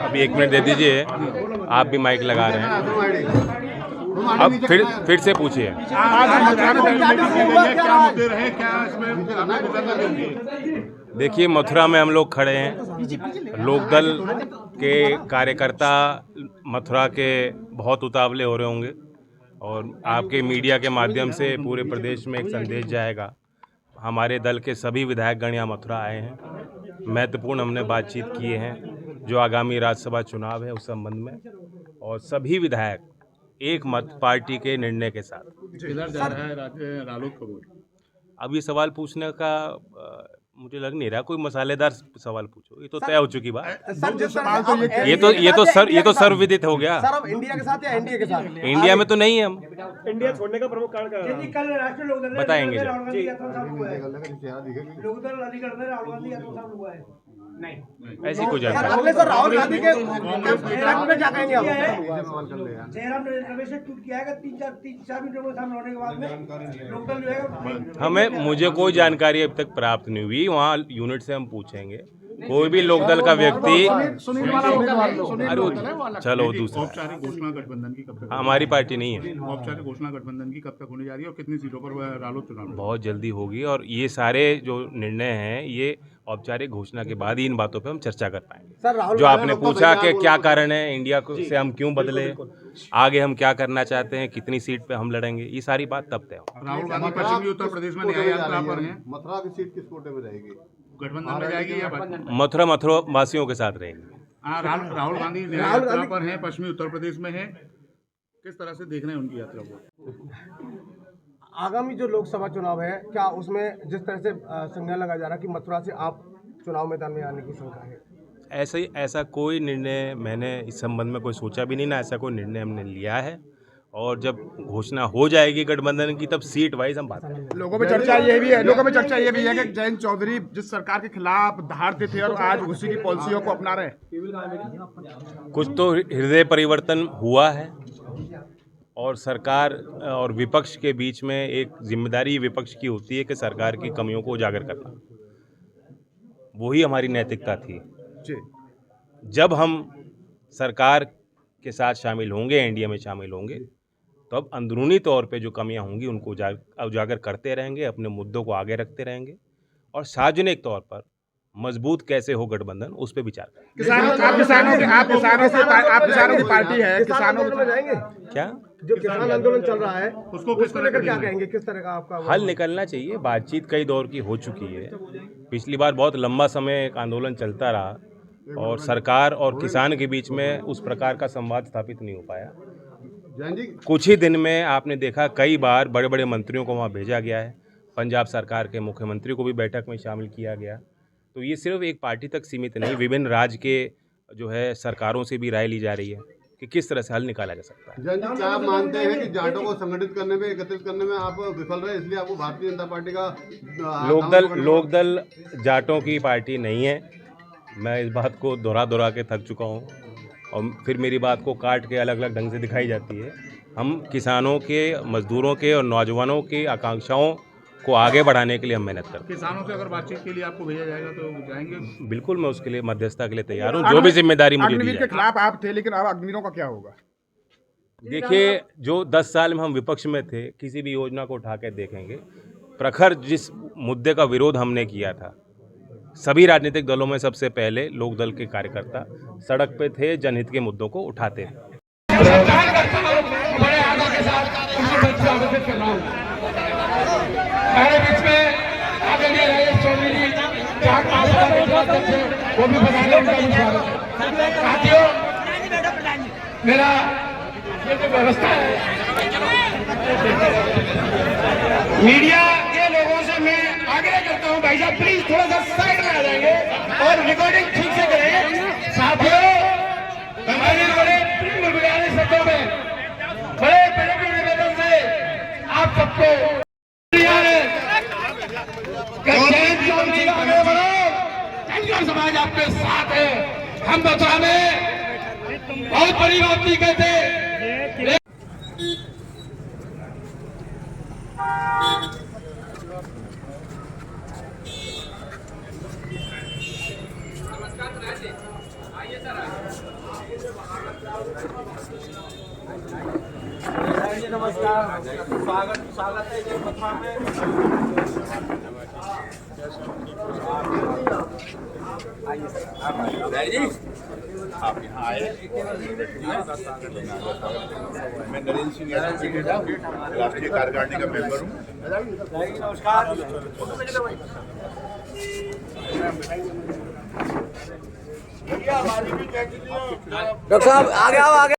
अभी 1 मिनट दे दीजिए, आप भी माइक लगा रहे हैं। अब फिर से पूछिए। देखिए, मथुरा में हम लोग खड़े हैं। लोकदल के कार्यकर्ता मथुरा के बहुत उतावले हो रहे होंगे और आपके मीडिया के माध्यम से पूरे प्रदेश में एक संदेश जाएगा। हमारे दल के सभी विधायकगण यहाँ मथुरा आए हैं। महत्वपूर्ण हमने बातचीत किए हैं जो आगामी राज्यसभा चुनाव है उस संबंध में, और सभी विधायक एक मत पार्टी के निर्णय के साथ। किधर जा रहा है रालोद का वोट? अब ये सवाल पूछने का मुझे लग नहीं रहा, कोई मसालेदार सवाल पूछो, ये तो तय हो चुकी बात। ये तो सर्वविदित हो गया। सर, अब इंडिया के साथ या एनडीए के साथ? इंडिया में तो नहीं है हम। इंडिया छोड़ने का प्रमुख कारण क्या है? कल राष्ट्रीय लोकदल बताएंगे नहीं, ऐसी कोई जानकारी। सर, राहुल गांधी के में जा पाएंगे जयराम रमेश ने ट्वीट किया है कि 3-4 मिनटों के सामने होने के बाद में लोकदल जो है मुझे कोई जानकारी अब तक प्राप्त नहीं हुई। वहाँ यूनिट से हम पूछेंगे। कोई भी लोकदल का व्यक्ति, चलो दूसरा, औपचारिक घोषणा गठबंधन की कब तक? हमारी पार्टी नहीं है। औपचारिक घोषणा गठबंधन की कब तक होने जा रही है और कितनी सीटों पर रालोद चुनाव? बहुत जल्दी होगी, और ये सारे जो निर्णय हैं ये औपचारिक घोषणा के बाद ही इन बातों पे हम चर्चा कर पाएंगे। जो आपने पूछा कि क्या कारण है इंडिया को से हम क्यों बदले, आगे हम क्या करना चाहते हैं, कितनी सीट पे हम लड़ेंगे, ये सारी बात तब तय हो। राहुल गांधी पश्चिमी उत्तर प्रदेश में न्याय यात्रा पर हैं। मथुरा की सीट किस कोटे में रहेगी? गठबंधन में जाएगी या मथुरा वासियों के साथ रहेंगे। राहुल गांधी न्याय यात्रा पर हैं, पश्चिमी उत्तर प्रदेश में है, किस तरह से देख रहे हैं उनकी यात्रा को? आगामी जो लोकसभा चुनाव है, क्या उसमें जिस तरह से संज्ञान लगाया जा रहा है कि मथुरा से आप चुनाव मैदान में आने की शंका है? ऐसा कोई निर्णय मैंने इस संबंध में कोई सोचा भी नहीं ना, ऐसा कोई निर्णय हमने लिया है। और जब घोषणा हो जाएगी गठबंधन की तब सीट वाइज हम बात करेंगे। लोगों में चर्चा ये भी है कि जयंत चौधरी जिस सरकार के खिलाफ दहाड़ते थे और आज उसी की पॉलिसियों को अपना रहे हैं। कुछ तो हृदय परिवर्तन हुआ है, और सरकार और विपक्ष के बीच में एक जिम्मेदारी विपक्ष की होती है कि सरकार की कमियों को उजागर करना। वही हमारी नैतिकता थी। जब हम सरकार के साथ शामिल होंगे, एनडीए में शामिल होंगे, तो अब अंदरूनी तौर पे जो कमियां होंगी उनको उजागर करते रहेंगे, अपने मुद्दों को आगे रखते रहेंगे, और सार्वजनिक तौर पर मजबूत कैसे हो गठबंधन उस पे विचार करेंगे। आप किसानों की पार्टी है, किसानों में जाएंगे क्या? जो किसान आंदोलन चल रहा है उसको लेकर क्या कहेंगे? किस तरह का आपका हल निकलना चाहिए? बातचीत कई दौर की हो चुकी है। पिछली बार बहुत लंबा समय एक आंदोलन चलता रहा और सरकार और किसान के बीच में उस प्रकार का संवाद स्थापित नहीं हो पाया। कुछ ही दिन में आपने देखा कई बार बड़े बड़े मंत्रियों को वहाँ भेजा गया है। पंजाब सरकार के मुख्यमंत्री को भी बैठक में शामिल किया गया। तो ये सिर्फ एक पार्टी तक सीमित नहीं, विभिन्न राज्य के जो है सरकारों से भी राय ली जा रही है कि किस तरह से हल निकाला जा सकता है। क्या आप मानते हैं कि जाटों को संगठित करने में, एकत्रित करने में आप विफल रहे, इसलिए आपको भारतीय जनता पार्टी का लोकदल जाटों की पार्टी नहीं है। मैं इस बात को दोहरा के थक चुका हूँ, और फिर मेरी बात को काट के अलग अलग ढंग से दिखाई जाती है। हम किसानों के, मजदूरों के और नौजवानों की आकांक्षाओं को आगे बढ़ाने के लिए हम मेहनत करते हैं। किसानों से अगर बातचीत के लिए आपको भेजा जाएगा तो जाएंगे? बिल्कुल, मैं उसके लिए मध्यस्थता के लिए तैयार हूँ। जो भी जिम्मेदारी मुझे दी जाए। के खिलाफ आप थे, लेकिन अब अग्निवीरों का क्या होगा? देखिए, जो 10 साल में हम विपक्ष में थे, किसी भी योजना को उठा के देखेंगे। प्रखर जिस मुद्दे का विरोध हमने किया था, सभी राजनीतिक दलों में सबसे पहले लोकदल के कार्यकर्ता सड़क पे थे, जनहित के मुद्दों को उठाते थे। हमारे बीच में आदरणीय राजेश चौधरी जी वो भी बताने उनका भी स्वागत है। साथियों, मेरा ये जो व्यवस्था है, मीडिया के लोगों से मैं आग्रह करता हूं, भाई साहब प्लीज थोड़ा सा साइड में आ जाएंगे और रिकॉर्डिंग ठीक से करें। साथियों, हमारे बड़े बुलबुलाने शब्दों में बड़े बड़े निवेदन से आप सबको समाज आपके साथ है। हम मथुरा में बहुत बड़ी बात नहीं कहते। नमस्कार, स्वागत है जय मथुरा में। आप यहाँ आए मैं नरेंद्र सिंह यादव राष्ट्रीय कार्यकारिणी का मेंबर हूँ। नमस्कार। डॉक्टर साहब आगे आओ आगे।